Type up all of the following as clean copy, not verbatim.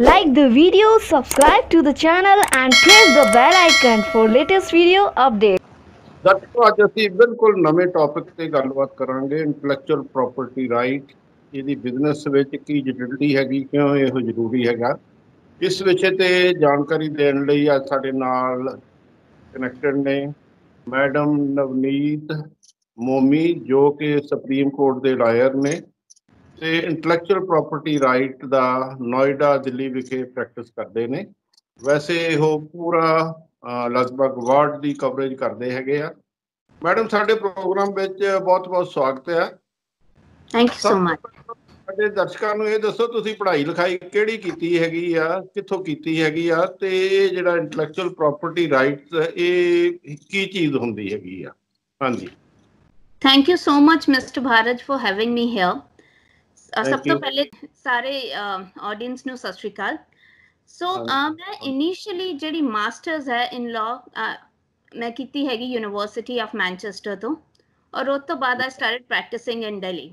Like the video, subscribe to the channel and press the bell icon for latest video updates. ਦਰਸ਼ਕੋ ਅੱਜ ਅਸੀਂ ਬਿਲਕੁਲ ਨਵੇਂ topic ਤੇ ਗੱਲਬਾਤ ਕਰਾਂਗੇ ਇੰਟੈਲੈਕਚੁਅਲ ਪ੍ਰਾਪਰਟੀ ਰਾਈਟ ਇਹਦੀ ਬਿਜ਼ਨਸ ਵਿੱਚ ਕੀ ਜਟਿਲਟੀ ਹੈਗੀ ਕਿਉਂ ਇਹ ਜ਼ਰੂਰੀ ਹੈਗਾ ਇਸ ਵਿਸ਼ੇ ਤੇ ਜਾਣਕਾਰੀ ਦੇਣ ਲਈ ਅੱਜ ਸਾਡੇ ਨਾਲ ਕਨੈਕਟਡ ਨੇ ਮੈਡਮ ਨਵਨੀਤ ਮੋਮੀ ਜੋ ਕਿ ਸੁਪਰੀਮ ਕੋਰਟ ਦੇ ਲਾਇਰ ਨੇ ਤੇ ਇੰਟੈਲੈਕਚੁਅਲ ਪ੍ਰਾਪਰਟੀ ਰਾਈਟ ਦਾ ਨੋਇਡਾ ਦਿੱਲੀ ਵਿਖੇ ਪ੍ਰੈਕਟਿਸ ਕਰਦੇ ਨੇ ਵੈਸੇ ਉਹ ਪੂਰਾ ਲਗਭਗ ਵਰਲਡ ਦੀ ਕਵਰੇਜ ਕਰਦੇ ਹੈਗੇ ਆ ਮੈਡਮ ਸਾਡੇ ਪ੍ਰੋਗਰਾਮ ਵਿੱਚ ਬਹੁਤ-ਬਹੁਤ ਸਵਾਗਤ ਹੈ ਥੈਂਕ ਯੂ ਸੋ ਮਚ ਸਾਡੇ ਦਰਸ਼ਕਾਂ ਨੂੰ ਇਹ ਦੱਸੋ ਤੁਸੀਂ ਪੜ੍ਹਾਈ ਲਿਖਾਈ ਕਿਹੜੀ ਕੀਤੀ ਹੈਗੀ ਆ ਕਿੱਥੋਂ ਕੀਤੀ ਹੈਗੀ ਆ ਤੇ ਇਹ ਜਿਹੜਾ ਇੰਟੈਲੈਕਚੁਅਲ ਪ੍ਰਾਪਰਟੀ ਰਾਈਟਸ ਇਹ ਕੀ ਚੀਜ਼ ਹੁੰਦੀ ਹੈਗੀ ਆ ਹਾਂਜੀ thank you so much mister Bharat for having me hair ਸਭ ਤੋਂ ਪਹਿਲੇ ਸਾਰੇ ਆਡੀਅנס ਨੂੰ ਸਤਿ ਸ਼੍ਰੀ ਅਕਾਲ ਸੋ ਮੈਂ ਇਨੀਸ਼ੀਅਲੀ ਜਿਹੜੀ ਮਾਸਟਰਸ ਹੈ ਇਨ ਲਾਅ ਮੈਂ ਕੀਤੀ ਹੈਗੀ ਯੂਨੀਵਰਸਿਟੀ ਆਫ ਮੈਨਚੈਸਟਰ ਤੋਂ ਔਰ ਉਸ ਤੋਂ ਬਾਅਦ ਆਈ started practising in Delhi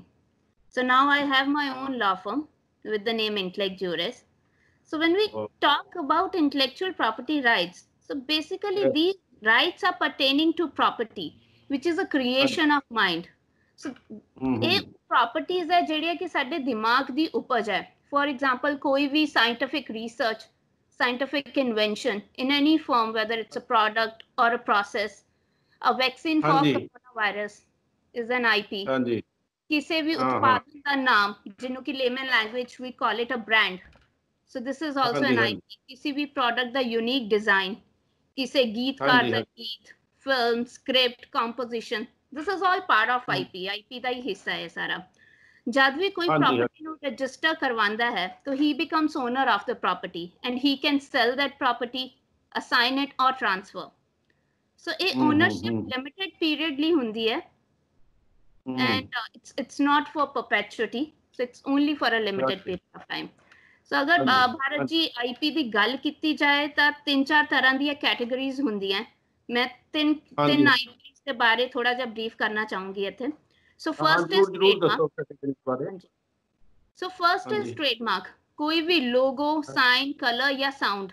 so now I have my own law firm with the name Intellect Juris. So when we talk about intellectual property rights, so basically these rights are pertaining to property which is a creation of mind. So ਇਹ properties ਹੈ ਜਿਹੜੀਆਂ ਕਿ ਸਾਡੇ ਦਿਮਾਗ ਦੀ ਉਪਜ ਹੈ for example ਕੋਈ ਵੀ scientific research scientific invention in any form whether it's a product or a process a vaccine for coronavirus is an IP ਹਾਂਜੀ ਕਿਸੇ ਵੀ ਉਤਪਾਦਨ ਦਾ ਨਾਮ ਜਿਹਨੂੰ ਕਿ layman language we call it a brand so this is also an IP ਕਿਸੇ ਵੀ product ਦਾ unique design ਕਿਸੇ ਗੀਤਕਾਰ ਦਾ ਗੀਤ film script composition this is all part of IP ਦਾ ਹੀ ਹਿੱਸਾ ਹੈ ਸਾਰਾ ਜਦ ਵੀ ਕੋਈ ਪ੍ਰੋਪਰਟੀ ਨੂੰ ਰਜਿਸਟਰ ਕਰਵਾਉਂਦਾ ਹੈ ਤਾਂ ਹੀ becomes owner of the property and he can sell that property assign it or transfer so ਇਹ ਓਨਰਸ਼ਿਪ ਲਿਮਿਟਡ ਪੀਰੀਅਡ ਲਈ ਹੁੰਦੀ ਹੈ and it's not for perpetuity so it's only for a limited period of time so agar bharat ji ip ਦੀ ਗੱਲ ਕੀਤੀ ਜਾਏ ਤਾਂ ਤਿੰਨ ਚਾਰ ਤਰ੍ਹਾਂ ਦੀਆਂ ਕੈਟਾਗਰੀਜ਼ ਹੁੰਦੀਆਂ ਮੈਂ ਤਿੰਨ IPs ਦੇ ਬਾਰੇ ਥੋੜਾ ਜਿਹਾ ਬਰੀਫ ਕਰਨਾ ਚਾਹੂੰਗੀ ਇੱਥੇ so first is trademark so first is trademark ਕੋਈ ਵੀ ਲੋਗੋ ਸਾਈਨ ਕਲਰ ਜਾਂ ਸਾਊਂਡ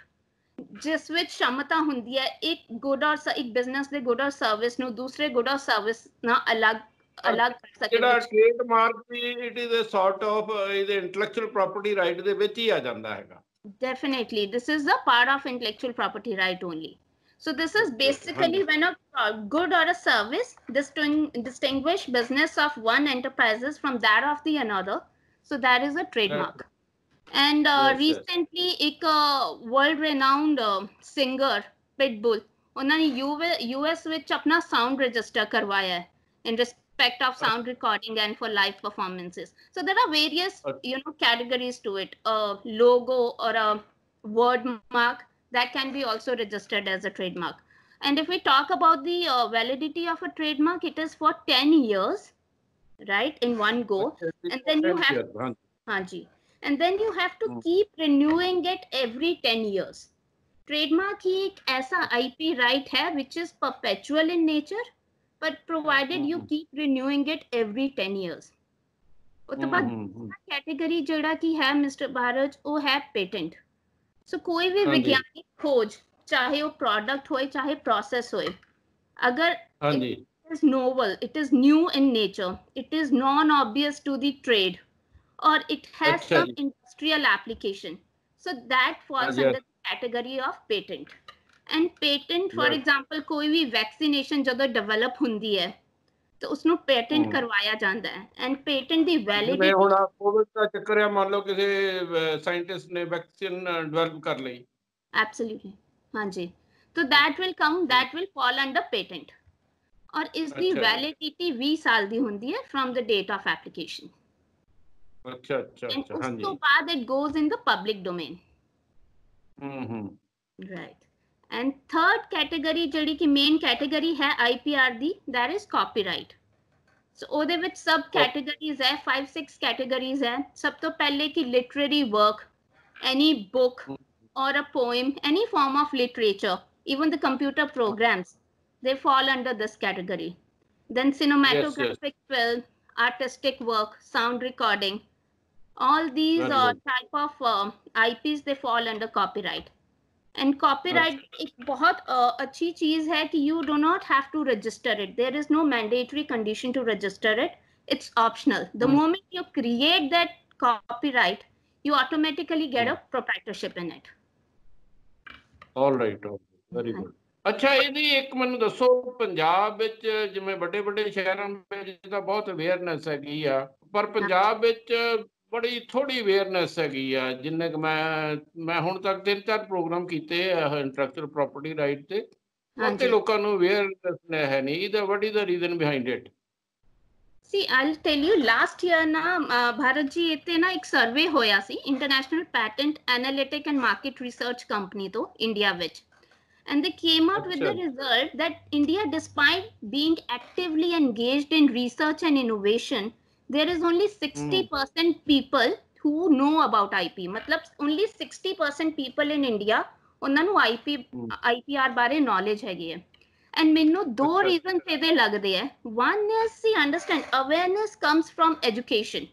ਜਿਸ ਵਿੱਚ ਸ਼ਮਤਾ ਹੁੰਦੀ ਹੈ ਇੱਕ ਗੁੱਡ ਔਰ ਇੱਕ ਬਿਜ਼ਨਸ ਦੇ ਗੁੱਡ ਔਰ ਸਰਵਿਸ ਨੂੰ ਦੂਸਰੇ ਗੁੱਡ ਔਰ ਸਰਵਿਸ ਨਾਲ ਅਲੱਗ ਅਲੱਗ ਕਰ ਸਕਦੇ ਜਿਹੜਾ ਟ੍ਰੇਡਮਾਰਕ ਵੀ it is a sort of ਇਹਦੇ ਇੰਟੈਲੈਕਚੁਅਲ ਪ੍ਰਾਪਰਟੀ ਰਾਈਟ ਦੇ ਵਿੱਚ ਹੀ ਆ ਜਾਂਦਾ ਹੈਗਾ definitely this is the part of intellectual property right only so this is basically when a good or a service distinguish business of one enterprises from that of the another so that is a trademark and recently ek world renowned singer Pitbull ਉਹਨਾਂ ਨੇ US ਵਿੱਚ ਆਪਣਾ sound register ਕਰਵਾਇਆ ਹੈ in respect of sound recording and for live performances so there are various categories to it a logo or a word mark that can be also registered as a trademark and if we talk about the validity of a trademark it is for 10 years right in one go and then you have and then you have to keep renewing it every 10 years trademark ही एक ऐसा IP right है which is perpetual in nature but provided you keep renewing it every 10 years ਉਸ ਤੋਂ ਬਾਅਦ category ਜਿਹੜਾ ਕੀ ਹੈ mister Bharat ਉਹ ਹੈ ਪੇਟੈਂਟ ਸੋ ਕੋਈ ਵੀ ਵਿਗਿਆਨਿਕ ਖੋਜ ਚਾਹੇ ਉਹ ਪ੍ਰੋਡਕਟ ਹੋਏ ਚਾਹੇ ਪ੍ਰੋਸੈਸ ਹੋਏ ਅਗਰ it is novel it is new in nature it is non obvious to the trade or it has some industrial application so that falls under the category of patent and patent for example ਕੋਈ ਵੀ vaccination ਜਦੋਂ develop ਹੁੰਦੀ ਹੈ ਤਾਂ ਉਸ ਨੂੰ patent ਕਰਵਾਇਆ ਜਾਂਦਾ ਹੈ ਐਂਡ ਪੇਟੈਂਟ ਦੀ ਵੈਲਿਡਿਟੀ ਹੁਣ ਕੋਵਿਡ ਦਾ ਚੱਕਰ ਹੈ ਮੰਨ ਲਓ ਕਿਸੇ ਸਾਇੰਟਿਸਟ ਨੇ ਵੈਕਸੀਨ ਡਿਵੈਲਪ ਕਰ ਲਈ ਐਬਸੋਲੂਟਲੀ ਹਾਂਜੀ ਤਾਂ that will fall under patent ਔਰ ਇਸ ਦੀ ਵੈਲਿਡਿਟੀ 20 ਸਾਲ ਦੀ ਹੁੰਦੀ ਹੈ from the date of application ਅੱਛਾ ਉਸ ਤੋਂ ਬਾਅਦ it goes in the public domain right and third category ਜਿਹੜੀ ਕਿ main category ਹੈ IPR the that is copyright so ਉਹਦੇ ਵਿੱਚ sub categories ਹੈ 5-6 categories ਹੈ ਸਭ ਤੋਂ ਪਹਿਲੇ ਕਿ literary work any book or a poem any form of literature even the computer programs they fall under this category then cinematographic film artistic work sound recording all these Very good. type of IPs they fall under copyright. And copyright एक बहुत अच्छी चीज है कि you do not have to register it. There is no mandatory condition to register it. It's optional. The moment you create that copyright, you automatically get a proprietorship in it. All right, very good. ਅੱਛਾ, ਇਹਦੀ ਇੱਕ ਮੈਨੂੰ ਦੱਸੋ, ਪੰਜਾਬ ਵਿੱਚ ਜਿਵੇਂ ਵੱਡੇ ਵੱਡੇ ਸ਼ਹਿਰਾਂ ਵਿੱਚ ਤਾਂ ਬਹੁਤ ਅਵੇਅਰਨੈਸ ਹੈਗੀ ਆ, ਪਰ ਪੰਜਾਬ ਵਿੱਚ ਬੜੀ ਥੋੜੀ ਅਵੇਅਰਨੈਸ ਹੈਗੀ ਆ। ਜਿੰਨੇ ਕਿ ਮੈਂ ਹੁਣ ਤੱਕ 3-4 ਪ੍ਰੋਗਰਾਮ ਕੀਤੇ ਆ ਇੰਟੈਲੈਕਚੁਅਲ ਪ੍ਰਾਪਰਟੀ ਰਾਈਟ ਤੇ, ਬਹੁਤੇ ਲੋਕਾਂ ਨੂੰ ਅਵੇਅਰਨੈਸ ਹੈ ਨਹੀਂ। ਇਹਦਾ what is the reason behind it? See, I'll tell you, last year na Bharat ji इतने ना एक survey होया सी International Patent Analytic and Market Research Company तो India ਵਿੱਚ, and they came out with the result that India, despite being actively engaged in research and innovation, there is only 60% people who know about IP. मतलब only 60% people in India ਉਹਨਾਂ ਨੂੰ IPR ਬਾਰੇ knowledge ਹੈਗੀ ਹੈ। And ਮੈਨੂੰ ਦੋ reasons ਇਹਦੇ ਲੱਗਦੇ ਹੈ। One is, see, understand, awareness comes from education.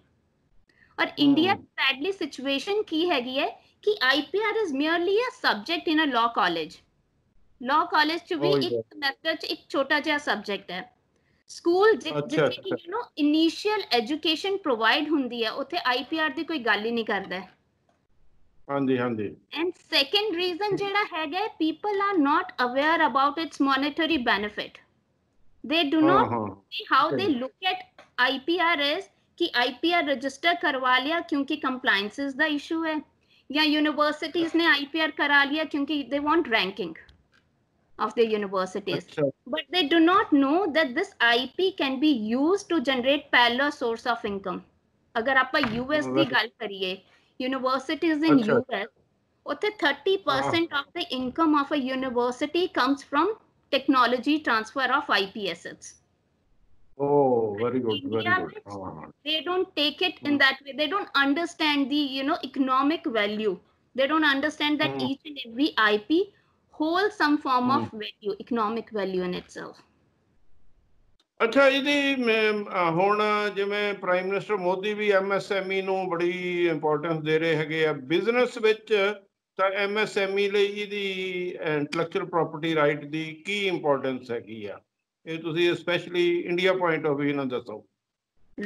और India sadly situation ਕੀ ਹੈਗੀ ਹੈ कि IPR is merely a subject in a law college. Law college ਚ ਵੀ ਇੱਕ semester ਚ ਇੱਕ ਛੋਟਾ ਜਿਹਾ subject ਹੈ। ਸਕੂਲ ਜਿੱਥੇ ਕਿ you know initial education provide ਹੁੰਦੀ ਹੈ, ਉੱਥੇ IPR ਦੀ ਕੋਈ ਗੱਲ ਹੀ ਨਹੀਂ ਕਰਦਾ ਹੈ। ਹਾਂਜੀ ਹਾਂਜੀ। And second reason ਜਿਹੜਾ ਹੈਗਾ, people are not aware about its monetary benefit. They do not see how they look at IPR as कि IPR register करवा लिया क्योंकि compliances ਦਾ issue है, या universities ने IPR करा लिया क्योंकि they want ranking of the universities. But they do not know that this IP can be used to generate parallel source of income. अगर आप US ਦੀ ਗੱਲ करिए, universities in US, ਉੱਥੇ 30% of the income of a university comes from technology transfer of IP assets. Oh, very good, India, very good. They don't take it in that way. They don't understand the economic value. They don't understand that each and every IP holds some form of value, economic value in itself. ਅੱਛਾ, ਇਹਦੀ ਹੁਣ ਜਿਵੇਂ prime minister Modi ਵੀ MSME ਨੂੰ ਬੜੀ importance ਦੇ ਰਹੇ ਹੈਗੇ ਆ ਬਿਜ਼ਨਸ ਵਿੱਚ, ਤਾਂ MSME ਲਈ ਇਹਦੀ ਇੰਟੈਲੈਕਚੁਅਲ ਪ੍ਰਾਪਰਟੀ ਰਾਈਟ ਦੀ ਕੀ ਇੰਪੋਰਟੈਂਸ ਹੈਗੀ ਆ? ਇਹ ਤੁਸੀਂ specially India point of view ਨਾਲ ਦੱਸੋ।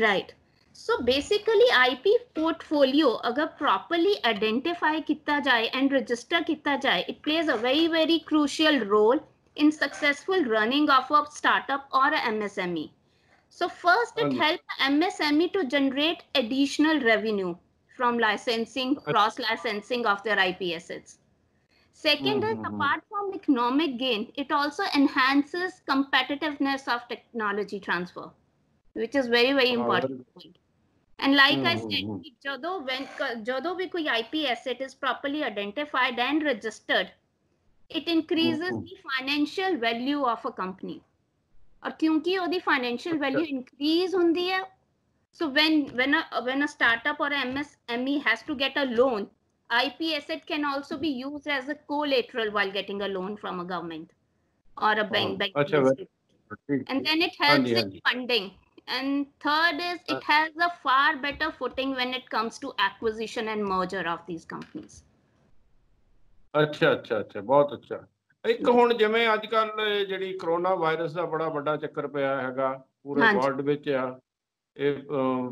Right, so basically IP portfolio ਅਗਰ properly identify ਕੀਤਾ ਜਾਏ and register ਕੀਤਾ ਜਾਏ, it plays a very very crucial role in successful running of a startup or a MSME. So first it helps MSME to generate additional revenue from licensing, cross licensing of their IP assets. Second is, apart from economic gain, it also enhances competitiveness of technology transfer, which is very very important point. And like I said, jado bhi koi IP asset is properly identified and registered, it increases the financial value of a company. और क्योंकि ਉਹਦੀ financial value increase ਹੁੰਦੀ है, so when a startup or a MSME has to get a loan, IP asset can also be used as a collateral while getting a loan from a government or a bank. And then it helps in funding. And third is, it has a far better footing when it comes to acquisition and merger of these companies. ਅੱਛਾ ਅੱਛਾ ਅੱਛਾ, ਬਹੁਤ ਅੱਛਾ। ਇੱਕ ਹੁਣ ਜਿਵੇਂ ਅੱਜ ਕੱਲ ਜਿਹੜੀ ਕਰੋਨਾ ਵਾਇਰਸ ਦਾ ਬੜਾ ਵੱਡਾ ਚੱਕਰ ਪਿਆ ਹੈਗਾ ਪੂਰੇ ਵਰਲਡ ਵਿੱਚ ਆ, ਇਹ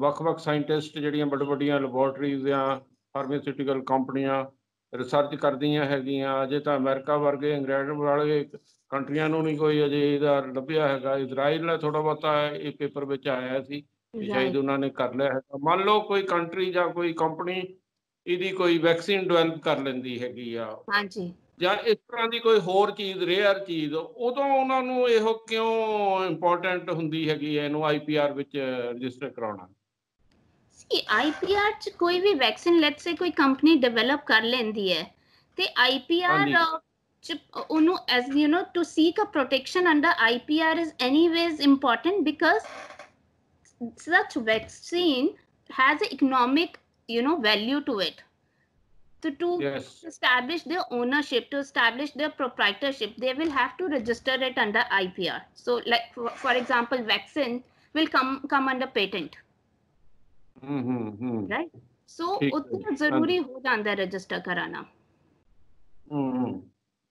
ਵੱਖ-ਵੱਖ ਸਾਇੰਟਿਸਟ ਜਿਹੜੀਆਂ ਵੱਡੀਆਂ ਲੈਬੋਰਟਰੀਜ਼ ਜਾਂ ਫਾਰਮਾਸਿਊਟੀਕਲ ਕੰਪਨੀਆਂ ਰਿਸਰਚ ਕਰਦੀਆਂ ਹੈਗੀਆਂ। ਅਜੇ ਤਾਂ ਅਮਰੀਕਾ ਵਰਗੇ ਇੰਗਲੈਂਡ ਵਾਲੇ ਕੰਟਰੀਆਂ ਨੂੰ ਨਹੀਂ ਕੋਈ ਅਜੇ ਇਹਦਾ ਲੱਭਿਆ ਹੈਗਾ। ਇਜ਼ਰਾਈਲ ਨਾਲ ਥੋੜ੍ਹਾ ਬਹੁਤਾ ਇਹ ਪੇਪਰ ਵਿੱਚ ਆਇਆ ਸੀ, ਸ਼ਾਇਦ ਉਹਨਾਂ ਨੇ ਕਰ ਲਿਆ ਹੈਗਾ। ਮੰਨ ਲਓ ਕੋਈ ਕੰਟਰੀ ਜਾਂ ਕੋਈ ਕੰਪਨੀ ਇਹਦੀ ਕੋਈ ਵੈਕਸੀਨ ਡਿਵੈਲਪ ਕਰ ਲੈਂਦੀ ਹੈਗੀ ਆ, ਜਾਂ ਇਸ ਤਰ੍ਹਾਂ ਦੀ ਕੋਈ ਹੋਰ ਚੀਜ਼, ਰੇਅਰ ਚੀਜ਼, ਉਦੋਂ ਉਹਨਾਂ ਨੂੰ ਇਹੋ ਕਿਉਂ ਇੰਪੋਰਟੈਂਟ ਹੁੰਦੀ ਹੈਗੀ ਹੈ ਇਹਨੂੰ IPR ਵਿੱਚ ਰਜਿਸਟਰ ਕਰਾਉਣਾ? See, IPR ਚ ਕੋਈ ਵੀ ਵੈਕਸੀਨ ਲੈਟਸ ਸੇ ਕੋਈ ਕੰਪਨੀ ਡਿਵੈਲਪ ਕਰ ਲੈਂਦੀ ਹੈ ਤੇ IPR ਚ ਉਹਨੂੰ as you know to seek a protection under IPR is anyways important because such vaccine has an economic value to it. So to establish their ownership, to establish their proprietorship, they will have to register it under IPR. So like for example, vaccine will come under patent. Right? सो उतना जरूरी हो जाता है register कराना।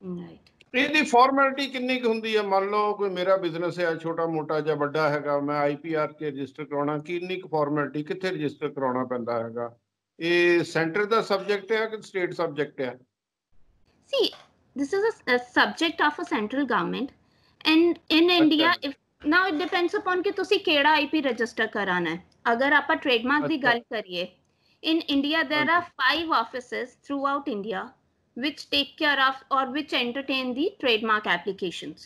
Right. ਇਹਦੀ formality ਕਿੰਨੀ ਕੁ ਹੁੰਦੀ ਹੈ? ਮੰਨ ਲਓ ਕੋਈ ਮੇਰਾ ਬਿਜ਼ਨਸ ਹੈ, ਛੋਟਾ ਮੋਟਾ ਜਾਂ ਵੱਡਾ ਹੈਗਾ, ਮੈਂ IPR 'ਚ ਰਜਿਸਟਰ ਕਰਾਉਣਾ, ਕਿੰਨੀ ਕੁ ਫਾਰਮੈਲਿਟੀ, ਕਿੱਥੇ ਰਜਿਸਟਰ ਕਰਾਉਣਾ ਪੈਂਦਾ ਹੈਗਾ? ਇਹ ਸੈਂਟਰ ਦਾ ਸਬਜੈਕਟ ਹੈ ਕਿ ਸਟੇਟ ਸਬਜੈਕਟ ਹੈ? See, this is a subject of a central government, and in India, if now it depends upon कि तुसी केड़ा IP register कराना है। अगर आपा trademark दी गल करिए, in India there are 5 offices throughout India which take care of or which entertain the trademark applications.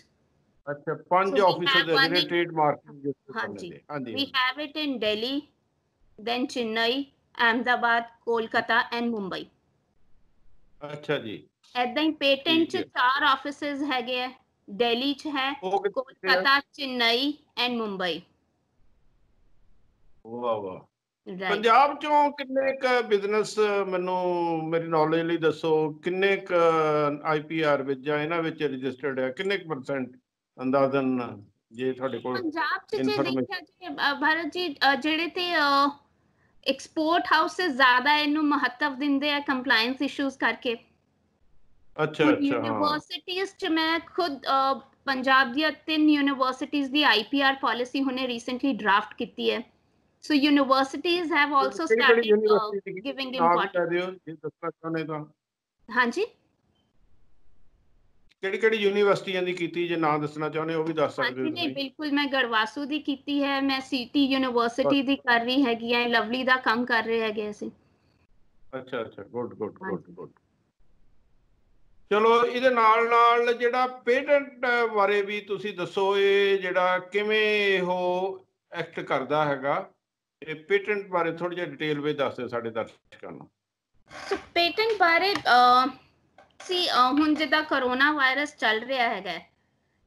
अच्छा, 5 ऑफिसर है जिन्हें ट्रेडमार्क रजिस्टर करने हैं। हाँ जी, we have it in Delhi, then Chennai, Ahmedabad, Kolkata and Mumbai. अच्छा जी। ऐदां ही patent च 4 offices हैगे है, दिल्ली च है, कोलकाता, चेन्नई एंड मुंबई। वाह वाह। ਪੰਜਾਬ ਚੋਂ ਕਿੰਨੇ ਕ ਬਿਜ਼ਨਸ, ਮੈਨੂੰ ਮੇਰੀ ਨੌਲੇਜ ਲਈ ਦੱਸੋ, ਕਿੰਨੇ ਕ IPR ਵਿੱਚ ਜਾਂ ਇਹਨਾਂ ਵਿੱਚ ਰਜਿਸਟਰਡ ਹੈ, ਕਿੰਨੇ ਕ ਪਰਸੈਂਟ ਅੰਦਾਜ਼ਨ, ਜੇ ਤੁਹਾਡੇ ਕੋਲ ਪੰਜਾਬ ਚ ਜੇ ਦੇਖਿਆ ਜੀ ਭਾਰਤ ਜੀ, ਜਿਹੜੇ ਤੇ ਐਕਸਪੋਰਟ ਹਾਊਸਸ ਜ਼ਿਆਦਾ ਇਹਨੂੰ ਮਹੱਤਵ ਦਿੰਦੇ ਆ ਕੰਪਲਾਈਂਸ ਇਸ਼ੂਜ਼ ਕਰਕੇ। ਅੱਛਾ ਅੱਛਾ। ਯੂਨੀਵਰਸਿਟੀਜ਼ ਚ ਮੈਂ ਖੁਦ ਪੰਜਾਬ ਦੀਆਂ 3 ਯੂਨੀਵਰਸਿਟੀਜ਼ ਦੀ IPR ਪਾਲਿਸੀ ਹੁਣੇ ਰੀਸੈਂਟਲੀ ਡਰਾਫਟ ਕੀਤੀ ਹੈ। So universities have also started giving importance. ਹਾਂਜੀ, ਕਿਹੜੀ ਯੂਨੀਵਰਸਿਟੀਆਂ ਦੀ ਕੀਤੀ, ਜੇ ਨਾਮ ਦੱਸਣਾ ਚਾਹੁੰਦੇ ਹੋ ਉਹ ਵੀ ਦੱਸ ਸਕਦੇ ਹੋ? ਨਹੀਂ ਬਿਲਕੁਲ, ਮੈਂ ਗੜਵਾਸੂ ਦੀ ਕੀਤੀ ਹੈ, ਮੈਂ ਸਿਟੀ ਯੂਨੀਵਰਸਿਟੀ ਦੀ ਕਰ ਰਹੀ ਹੈਗੀ ਆ, ਲਵਲੀ ਦਾ ਕੰਮ ਕਰ ਰਹੇ ਹੈਗੇ ਅਸੀਂ। ਅੱਛਾ ਅੱਛਾ, ਗੁੱਡ ਗੁੱਡ ਗੁੱਡ ਗੁੱਡ। ਚਲੋ, ਇਹਦੇ ਨਾਲ ਨਾਲ ਜਿਹੜਾ ਪੇਟੈਂਟ ਬਾਰੇ ਵੀ ਤੁਸੀਂ ਦੱਸੋ, ਇਹ ਜਿਹੜਾ ਕਿਵੇਂ ਉਹ ਐਕਟ ਕਰਦਾ ਹੈਗਾ, ਇਹ ਪੇਟੈਂਟ ਬਾਰੇ ਥੋੜੀ ਜਿਹੀ ਡਿਟੇਲ ਵਿੱਚ ਦੱਸ ਦਿਓ ਸਾਡੇ ਦਰਸ਼ਕਾਂ ਨੂੰ। ਸੋ ਪੇਟੈਂਟ ਬਾਰੇ ਹੁਣ ਜਿੱਦਾਂ ਕਰੋਨਾ ਵਾਇਰਸ ਚੱਲ ਰਿਹਾ ਹੈਗਾ,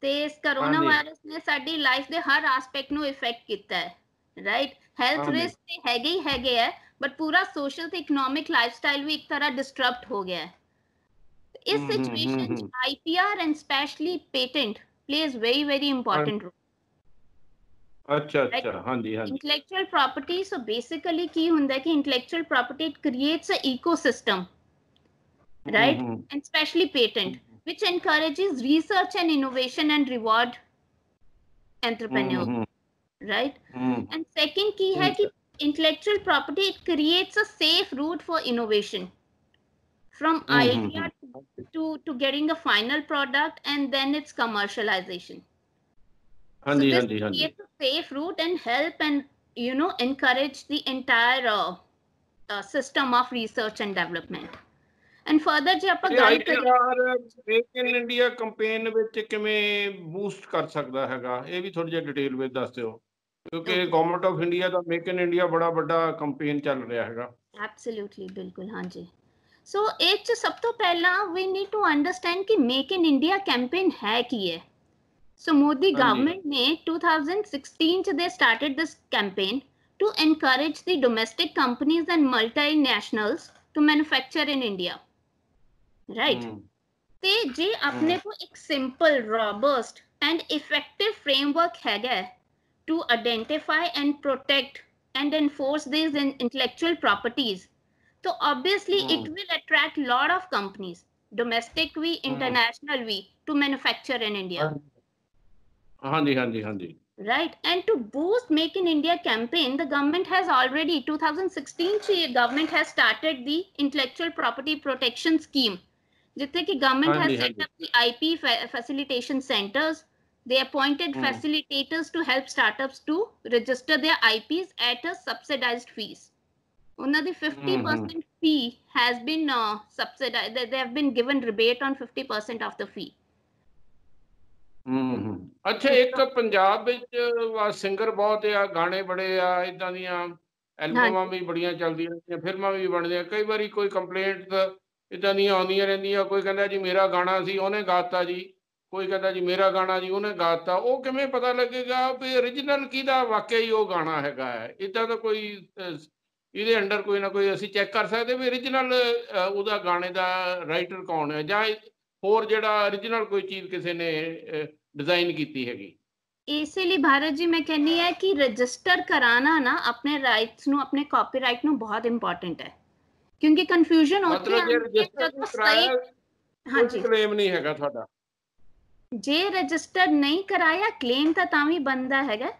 ਤੇ ਇਸ ਕਰੋਨਾ ਵਾਇਰਸ ਨੇ ਸਾਡੀ ਲਾਈਫ ਦੇ ਹਰ ਐਸਪੈਕਟ ਨੂੰ ਇਫੈਕਟ ਕੀਤਾ ਹੈ, ਰਾਈਟ? ਹੈਲਥ ਰਿਸਕ ਤੇ ਹੈਗੇ ਹੀ ਹੈਗੇ ਹੈ, ਬਟ ਪੂਰਾ ਸੋਸ਼ਲ ਤੇ ਇਕਨੋਮਿਕ ਲਾਈਫਸਟਾਈਲ ਵੀ ਇੱਕ ਤਰ੍ਹਾਂ ਡਿਸਟਰਬਡ ਹੋ ਗਿਆ ਹੈ। इस situation IPR and especially patent plays very important role. अच्छा अच्छा, हाँ जी हाँ जी। Intellectual property, so basically की ਹੁੰਦਾ है कि intellectual property it creates a ecosystem, right? And especially patent which encourages research and innovation and reward entrepreneurs, right? And second की है कि intellectual property it creates a safe route for innovation from idea to getting a final product and then its commercialization. So this creates a safe route and help and encourage the entire system of research and development. And further ਜੇ ਆਪਾਂ ਗੱਲ ਕਰੀਏ make in India campaign ਵਿੱਚ ਕਿਵੇਂ boost ਕਰ ਸਕਦਾ ਹੈਗਾ, ਇਹ ਵੀ ਥੋੜੀ ਜਿਹੀ ਡਿਟੇਲ ਵਿੱਚ ਦੱਸ ਦਿਓ, ਕਿਉਂਕਿ government of India the make in India ਬੜਾ ਵੱਡਾ ਕੈਂਪੇਨ ਚੱਲ ਰਿਹਾ ਹੈਗਾ। ਐਬਸੋਲੂਟਲੀ, ਬਿਲਕੁਲ, ਹਾਂਜੀ। ਸੋ ਇਹ 'ਚ ਸਭ ਤੋਂ ਪਹਿਲਾਂ we need to understand ਕਿ ਮੇਕ ਇਨ ਇੰਡੀਆ ਕੈਂਪੇਨ ਹੈ ਕੀ ਹੈ। ਸੋ ਮੋਦੀ ਗਵਰਨਮੈਂਟ ਨੇ 2016 'ਚ they started this campaign to encourage the domestic companies and multinationals to manufacture in India, right? ਤੇ ਜੇ ਆਪਣੇ ਕੋਲ ਇੱਕ simple, robust and effective framework ਹੈਗਾ to identify and protect and enforce these intellectual properties, so obviously it will attract lot of companies, domestic we, international we, to manufacture in India. Hanji hanji hanji. Right, and to boost Make in India campaign, the government has already 2016 government has started the intellectual property protection scheme. जितने की government has set up the IP facilitation centers. They appointed facilitators to help startups to register their IPs at a subsidized fees. ਉਹਨਾਂ ਦੀ 50% fee has been subsidized. They have been given rebate on 50% of the fee. ਅੱਛਾ, ਇੱਕ ਪੰਜਾਬ ਵਿੱਚ singer ਬਹੁਤ ਆ, ਗਾਣੇ ਬੜੇ ਆ, ਇਦਾਂ ਦੀਆਂ ਐਲਬਮਾਂ ਵੀ ਬੜੀਆਂ ਚੱਲਦੀਆਂ ਰਹਿੰਦੀਆਂ, ਫਿਲਮਾਂ ਵੀ ਬਣਦੀਆਂ, ਕਈ ਵਾਰੀ ਕੋਈ ਕੰਪਲੇਂਟ ਇਦਾਂ ਦੀਆਂ ਆਉਂਦੀਆਂ ਰਹਿੰਦੀਆਂ, ਕੋਈ ਕਹਿੰਦਾ ਜੀ ਮੇਰਾ ਗਾਣਾ ਸੀ ਉਹਨੇ ਗਾਤਾ ਜੀ, ਕੋਈ ਕਹਿੰਦਾ ਜੀ ਮੇਰਾ ਗਾਣਾ ਜੀ ਉਹਨੇ ਗਾਤਾ। ਉਹ ਕਿਵੇਂ ਪਤਾ ਲੱਗੇਗਾ ਵੀ ਓਰੀਜਨਲ ਕਿਹਦਾ ਵਾਕਿਆ ਹੀ ਉਹ ਗਾਣਾ ਹੈਗਾ ਹੈ? ਇੱਦਾਂ ਦਾ ਕੋਈ ਇਹਦੇ ਅੰਡਰ ਕੋਈ ਨਾ ਕੋਈ ਅਸੀਂ ਚੈੱਕ ਕਰ ਸਕਦੇ ਵੀ ਓਰੀਜਨਲ ਉਹਦਾ ਗਾਣੇ ਦਾ ਰਾਈਟਰ ਕੌਣ ਹੈ, ਜਾਂ ਹੋਰ ਜਿਹੜਾ ਓਰੀਜਨਲ ਕੋਈ ਚੀਜ਼ ਕਿਸੇ ਨੇ डिजाइन की हैगी? इसीलिए भारत जी मैं कहनी है कि रजिस्टर कराना ना अपने राइट्स नु, अपने कॉपीराइट नु बहुत इंपॉर्टेंट है। ਕਿਉਂਕਿ ਕਨਫਿਊਜ਼ਨ ਉੱਥੇ ਮਤਲਬ ਜੇ ਆਉਂਦੀ ਹੈ ਰਜਿਸਟਰ ਜਦੋਂ ਕਰਾਇਆ ਸਹੀ। ਹਾਂਜੀ, ਕੋਈ ਕਲੇਮ ਨਹੀਂ ਹੈਗਾ ਤੁਹਾਡਾ? ਜੇ ਰਜਿਸਟਰ ਨਹੀਂ ਕਰਾਇਆ ਕਲੇਮ ਤਾਂ ਵੀ ਬਣਦਾ ਹੈਗਾ,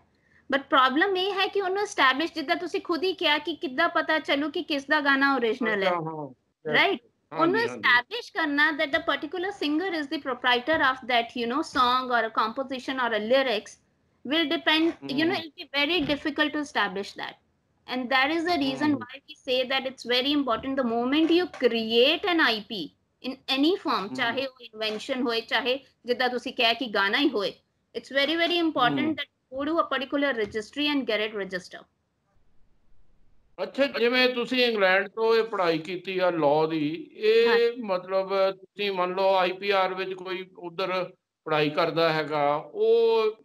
ਬਟ ਪ੍ਰੋਬਲਮ ਇਹ ਹੈ ਕਿ ਉਹਨੂੰ ਐਸਟੈਬਲਿਸ਼, ਜਿੱਦਾਂ ਤੁਸੀਂ ਖੁਦ ਹੀ ਕਿਹਾ ਕਿ ਕਿੱਦਾਂ ਪਤਾ ਚੱਲੂ ਕਿ ਕਿਸ ਦਾ ਗਾਣਾ ਓਰੀਜਨਲ ਹੈ, ਅੱਛਾ, ਹਾਂ, ਰਾਈਟ? ਉਹਨੂੰ ਹਾਂਜੀ, ਹਾਂਜੀ, ਐਸਟੈਬਲਿਸ਼ ਕਰਨਾ that the particular singer is the proprietor of that, you know, song or a composition or a lyrics will depend, you know, it'll be very difficult to establish that. And that is the reason why we say that it's very important the moment you create an IP in any form, ਚਾਹੇ ਉਹ invention ਹੋਏ, ਚਾਹੇ ਜਿੱਦਾਂ ਤੁਸੀਂ ਕਿਹਾ ਕਿ ਗਾਣਾ ਹੀ ਹੋਏ, it's very very important that you go to a particular registry and get it registered. ਅੱਛਾ, ਜਿਵੇਂ ਤੁਸੀਂ ਇੰਗਲੈਂਡ ਤੋਂ ਇਹ ਪੜ੍ਹਾਈ ਕੀਤੀ ਆ ਲਾਅ ਦੀ, ਇਹ ਮਤਲਬ ਤੁਸੀਂ ਮੰਨ ਲਓ IPR ਵਿੱਚ ਕੋਈ ਉਧਰ ਪੜ੍ਹਾਈ ਕਰਦਾ ਹੈਗਾ, ਉਹ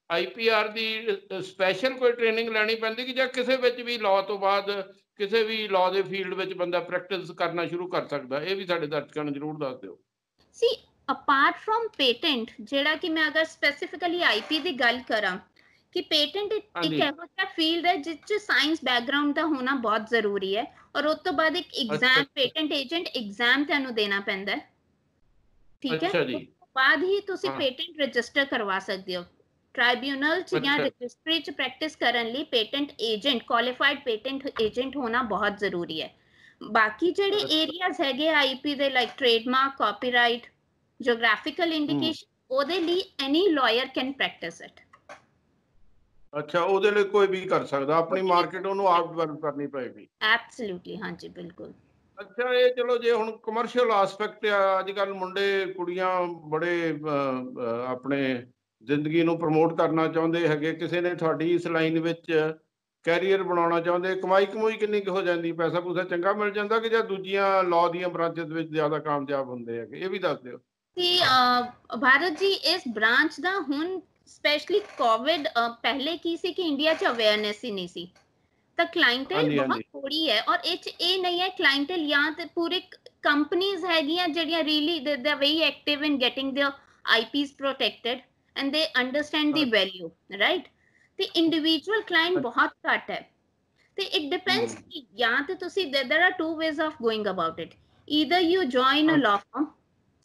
IPR ਦੀ ਸਪੈਸ਼ਲ ਕੋਈ ਟ੍ਰੇਨਿੰਗ ਲੈਣੀ ਪੈਂਦੀ ਕਿ ਜਾਂ ਕਿਸੇ ਵਿੱਚ ਵੀ ਲਾਅ ਤੋਂ ਬਾਅਦ ਕਿਸੇ ਵੀ ਲਾਅ ਦੇ ਫੀਲਡ ਵਿੱਚ ਬੰਦਾ ਪ੍ਰੈਕਟਿਸ ਕਰਨਾ ਸ਼ੁਰੂ ਕਰ ਸਕਦਾ? ਇਹ ਵੀ ਸਾਡੇ ਦਰਸ਼ਕਾਂ ਨੂੰ ਜ਼ਰੂਰ ਦੱਸ ਦਿਓ। ਸੀ ਅਪਾਰਟ ਫਰੋਮ ਪੇਟੈਂਟ, ਜਿਹੜਾ ਕਿ ਮੈਂ ਅਗਰ ਸਪੈਸੀਫਿਕਲੀ IP ਦੀ ਗੱਲ ਕਰਾਂ, ਕਿ ਪੇਟੈਂਟ ਇੱਕ ਇਹੋ ਜਿਹਾ ਫੀਲਡ ਹੈ ਜਿਸ 'ਚ ਸਾਇੰਸ ਬੈਕਗ੍ਰਾਉਂਡ ਦਾ ਹੋਣਾ ਬਹੁਤ ਜ਼ਰੂਰੀ ਹੈ, ਔਰ ਉਸ ਤੋਂ ਬਾਅਦ ਇੱਕ ਐਗਜ਼ਾਮ, ਪੇਟੈਂਟ ਏਜੰਟ ਐਗਜ਼ਾਮ ਤੁਹਾਨੂੰ ਦੇਣਾ ਪੈਂਦਾ, ਠੀਕ ਹੈ? ਉਸ ਤੋਂ ਬਾਅਦ ਹੀ ਤੁਸੀਂ ਪੇਟੈਂਟ ਰਜਿਸਟਰ ਕਰਵਾ ਸਕਦੇ ਹੋ। ਟ੍ਰਾਈਬਿਊਨਲ 'ਚ ਜਾਂ ਰਜਿਸਟਰੀ 'ਚ ਪ੍ਰੈਕਟਿਸ ਕਰਨ ਲਈ patent agent, qualified patent agent ਹੋਣਾ ਬਹੁਤ ਜ਼ਰੂਰੀ ਹੈ। ਬਾਕੀ ਜਿਹੜੇ ਏਰੀਆਜ਼ ਹੈਗੇ IP ਦੇ, like trademark, copyright, Geographical indication, ਉਹਦੇ ਲਈ ਐਨੀ ਲਾਇਰ ਕੈਨ ਪ੍ਰੈਕਟਿਸ ਇਟ। ਅੱਛਾ, ਉਹਦੇ ਲਈ ਕੋਈ ਵੀ ਕਰ ਸਕਦਾ, ਆਪਣੀ ਮਾਰਕੀਟ ਉਹਨੂੰ ਆਪ ਡਿਵੈਲਪ ਕਰਨੀ ਪਏਗੀ। ਐਬਸੋਲੂਟਲੀ, ਹਾਂਜੀ, ਬਿਲਕੁਲ। ਅੱਛਾ, ਇਹ ਚਲੋ ਜੇ ਹੁਣ ਕਮਰਸ਼ੀਅਲ ਆਸਪੈਕਟ ਆ, ਅੱਜ ਕੱਲ੍ਹ ਮੁੰਡੇ ਕੁੜੀਆਂ ਬੜੇ ਆਪਣੇ ਜ਼ਿੰਦਗੀ ਨੂੰ ਪ੍ਰਮੋਟ ਕਰਨਾ ਚਾਹੁੰਦੇ ਹੈਗੇ, ਕਿਸੇ ਨੇ ਤੁਹਾਡੀ ਇਸ ਲਾਈਨ ਵਿੱਚ ਕੈਰੀਅਰ ਬਣਾਉਣਾ ਚਾਹੁੰਦੇ, ਕਮਾਈ ਕਿੰਨੀ ਕੁ ਹੋ ਜਾਂਦੀ, ਪੈਸਾ ਪੂਸਾ ਚੰਗਾ ਮਿਲ ਜਾਂਦਾ ਕਿ ਜਾਂ ਦੂਜੀਆਂ ਲਾਅ ਦੀਆਂ ਬ੍ਰਾਂਚਸ ਵਿੱਚ ਜ਼ਿਆਦਾ ਕਾਮਯਾਬ ਹੁੰਦੇ ਹੈਗੇ? ਇਹ ਵੀ ਦੱਸ ਦਿਓ। ਕਿ ਭਾਰਤ ਜੀ, ਇਸ ਬ੍ਰਾਂਚ ਦਾ ਹੁਣ ਸਪੈਸ਼ਲੀ ਕੋਵਿਡ ਪਹਿਲੇ ਕੀ ਸੀ ਕਿ ਇੰਡੀਆ 'ਚ ਅਵੇਅਰਨੈਸ ਹੀ ਨਹੀਂ ਸੀ, ਤਾਂ ਕਲਾਇੰਟੇਲ ਬਹੁਤ ਥੋੜੀ ਹੈ। ਔਰ ਇਹ 'ਚ ਇਹ ਨਹੀਂ ਹੈ ਕਲਾਇੰਟੇਲ, ਜਾਂ ਤੇ ਪੂਰੇ ਕੰਪਨੀਜ਼ ਹੈਗੀਆਂ ਜਿਹੜੀਆਂ really they very active in getting their IPs protected and they understand the value, right? ਤੇ ਇੰਡੀਵਿਜੂਅਲ ਕਲਾਇੰਟ ਬਹੁਤ ਘੱਟ ਹੈ। ਤੇ ਇਟ ਡਿਪੈਂਡਸ ਕਿ ਜਾਂ ਤੇ ਤੁਸੀਂ, there are two ways of going about it. Either you join a law firm,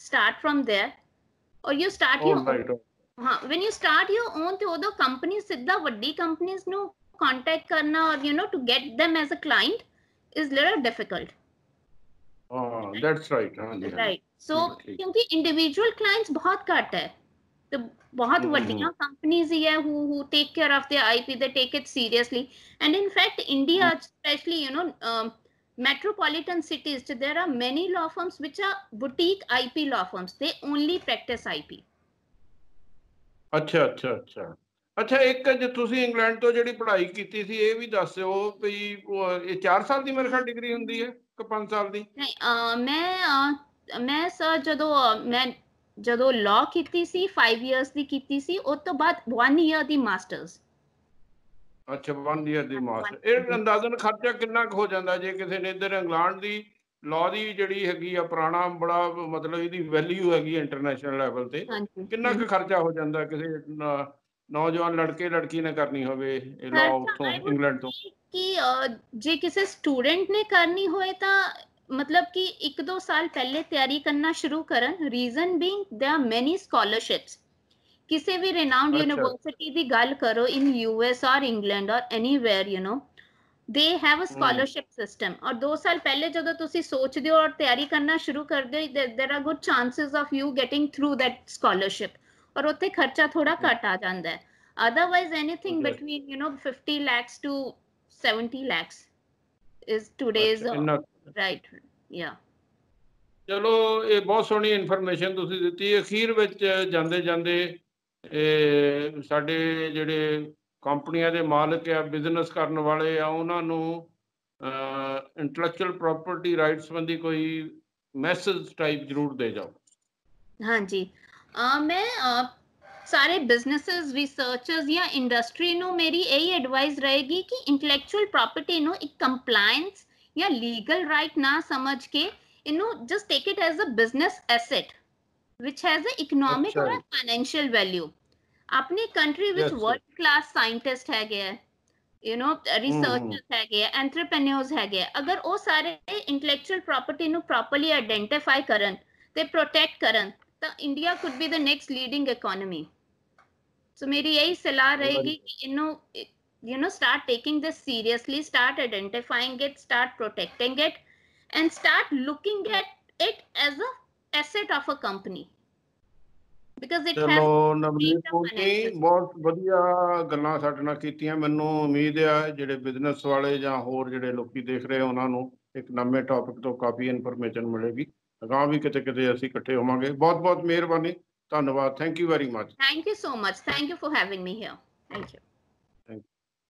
start from there, or you start your own. हाँ, when you start your own, ਤੇ ਉਦੋਂ ਕੰਪਨੀ ਸਿੱਧਾ ਵੱਡੀ ਕੰਪਨੀਜ਼ ਨੂੰ contact ਕਰਨਾ, or you know, to get them as a client is little difficult. That's right. Right. So क्योंकि individual clients बहुत घट है, तो बहुत ਵੱਡੀਆਂ companies ही है who take care of their IP, they take it seriously. And in fact, India, especially, you know, metropolitan cities, there are many law firms which are boutique IP law firms. They only practice IP. ਅੱਛਾ, ਅੱਛਾ, ਅੱਛਾ, ਅੱਛਾ। ਇੱਕ ਜੇ ਤੁਸੀਂ England ਤੋਂ ਜਿਹੜੀ ਪੜ੍ਹਾਈ ਕੀਤੀ ਸੀ, ਇਹ ਵੀ ਦੱਸ ਦਿਓ ਵੀ ਇਹ 4 ਸਾਲ ਦੀ ਮੇਰੇ ਖਿਆਲ ਡਿਗਰੀ ਹੁੰਦੀ ਹੈ ਕਿ 5 ਸਾਲ ਦੀ? ਨਹੀਂ, ਮੈਂ ਸਰ ਜਦੋਂ ਲਾਅ ਕੀਤੀ ਸੀ 5 ਇਅਰਸ ਦੀ ਕੀਤੀ ਸੀ, ਉਸ ਤੋਂ ਬਾਅਦ 1 ਈਅਰ ਦੀ ਮਾਸਟਰਸ। ਅੱਛਾ, 1 ਈਅਰ ਦੀ ਮਾਸਟਰ। ਇਹ ਅੰਦਾਜ਼ਨ ਖਰਚਾ ਕਿੰਨਾ ਕੁ ਹੋ ਜਾਂਦਾ ਜੇ ਕਿਸੇ ਨੇ ਇੱਧਰ ਇੰਗਲੈਂਡ ਦੀ ਲਾਅ ਦੀ ਜਿਹੜੀ ਹੈਗੀ ਆ ਪੁਰਾਣਾ, ਬੜਾ ਮਤਲਬ ਇਹਦੀ ਵੈਲਿਊ ਹੈਗੀ ਇੰਟਰਨੈਸ਼ਨਲ ਲੈਵਲ ਤੇ, ਕਿੰਨਾ ਕੁ ਖਰਚਾ ਹੋ ਜਾਂਦਾ ਕਿਸੇ ਨੌਜਵਾਨ ਲੜਕੀ ਨੇ ਕਰਨੀ ਹੋਵੇ ਇਹ ਲਾਅ ਉੱਥੋਂ ਇੰਗਲੈਂਡ ਤੋਂ? ਕਿ ਜੇ ਕਿਸੇ ਸਟੂਡੈਂਟ ਨੇ ਕਰਨੀ ਹੋਏ ਤਾਂ ਮਤਲਬ ਕਿ 1-2 ਸਾਲ ਪਹਿਲੇ ਤਿਆਰੀ ਕਰਨਾ ਸ਼ੁਰੂ ਕਰਨ। ਰੀਜ਼ਨ ਬੀਇੰਗ देयर आर ਮੈਨੀ ਸਕੋਲਰਸ਼ਿਪਸ। ਕਿਸੇ ਵੀ ਰਿਨਾਊਂਡ ਯੂਨੀਵਰਸਿਟੀ ਦੀ ਗੱਲ ਕਰੋ ਇਨ US ਔਰ ਇੰਗਲੈਂਡ ਔਰ anywhere, you know, they have a scholarship system. ਔਰ 2 ਸਾਲ ਪਹਿਲੇ ਜਦੋਂ ਤੁਸੀਂ ਸੋਚਦੇ ਹੋ ਔਰ ਤਿਆਰੀ ਕਰਨਾ ਸ਼ੁਰੂ ਕਰਦੇ ਹੋ, there are good chances of you getting through that scholarship. ਔਰ ਉੱਥੇ ਖਰਚਾ ਥੋੜਾ ਘੱਟ ਆ ਜਾਂਦਾ ਹੈ। Otherwise, anything between, you know, 50 lakhs to 70 lakhs is today's right. Yeah. ਚਲੋ, ਇਹ ਬਹੁਤ ਸੋਹਣੀ ਇਨਫੋਰਮੇਸ਼ਨ ਤੁਸੀਂ ਦਿੱਤੀ। ਅਖੀਰ ਵਿੱਚ ਜਾਂਦੇ ਸਾਡੇ ਜਿਹੜੇ ਕੰਪਨੀਆਂ ਦੇ ਮਾਲਕ ਆ, ਬਿਜ਼ਨਸ ਕਰਨ ਵਾਲੇ ਆ, ਉਹਨਾਂ ਨੂੰ ਇੰਟੈਲੈਕਚੁਅਲ ਪ੍ਰੋਪਰਟੀ ਰਾਈਟਸ ਸੰਬੰਧੀ ਕੋਈ ਮੈਸੇਜ ਟਾਈਪ ਜ਼ਰੂਰ ਦੇ ਜਾਓ। ਹਾਂਜੀ, ਮੈਂ ਸਾਰੇ ਬਿਜ਼ਨੈਸਿਸ, ਰਿਸਰਚਰਸ ਜਾਂ ਇੰਡਸਟਰੀ ਨੂੰ ਮੇਰੀ ਇਹੀ ਐਡਵਾਈਸ ਰਹੇਗੀ ਕਿ ਇੰਟੈਲੈਕਚੁਅਲ ਪ੍ਰੋਪਰਟੀ ਨੂੰ ਇੱਕ ਕੰਪਲਾਇੰਸ ਜਾਂ ਲੀਗਲ ਰਾਈਟ ਨਾ ਸਮਝ ਕੇ ਇਹਨੂੰ just take it as a business asset which has a economic or a financial value. ਆਪਣੀ ਕੰਟਰੀ ਵਿੱਚ ਵਰਲਡ ਕਲਾਸ ਸਾਇੰਟਿਸਟ ਹੈਗੇ ਹੈ, ਯੂ نو ਰਿਸਰਚਰਸ ਹੈਗੇ ਆ, ਐਂਟਰਪ੍ਰੈਨਿਓਰਸ ਹੈਗੇ ਆ, ਅਗਰ ਉਹ ਸਾਰੇ ਇੰਟੈਲੈਕਚੁਅਲ ਪ੍ਰਾਪਰਟੀ ਨੂੰ ਪ੍ਰੋਪਰਲੀ ਆਇਡੈਂਟੀਫਾਈ ਕਰਨ ਤੇ ਪ੍ਰੋਟੈਕਟ ਕਰਨ ਤਾਂ India could be the next leading economy. So ਮੇਰੀ ਇਹੀ ਸਲਾਹ ਰਹੇਗੀ ਕਿ ਇਹਨੂੰ you know start taking this seriously, start identifying it, start protecting it, and start looking at it as a asset of a company because it has ਚਲੋ ਨਵਨੀਤ ਜੀ ਬਹੁਤ ਵਧੀਆ ਗੱਲਾਂ ਸਾਡੇ ਨਾਲ ਕੀਤੀਆਂ। ਮੈਨੂੰ ਉਮੀਦ ਆ ਜਿਹੜੇ ਬਿਜ਼ਨਸ ਵਾਲੇ ਜਾਂ ਹੋਰ ਜਿਹੜੇ ਲੋਕੀ ਦੇਖ ਰਹੇ ਉਹਨਾਂ ਨੂੰ ਇੱਕ ਨਵੇਂ ਟੌਪਿਕ ਤੋਂ ਕਾਫੀ ਇਨਫੋਰਮੇਸ਼ਨ ਮਿਲੇਗੀ। ਅਗਾਂਹ ਵੀ ਕਿਤੇ ਕਿਤੇ ਅਸੀਂ ਇਕੱਠੇ ਹੋਵਾਂਗੇ। ਬਹੁਤ ਬਹੁਤ ਮਿਹਰਬਾਨੀ, ਧੰਨਵਾਦ, thank you very much. Thank you so much, thank you for having me here, thank you।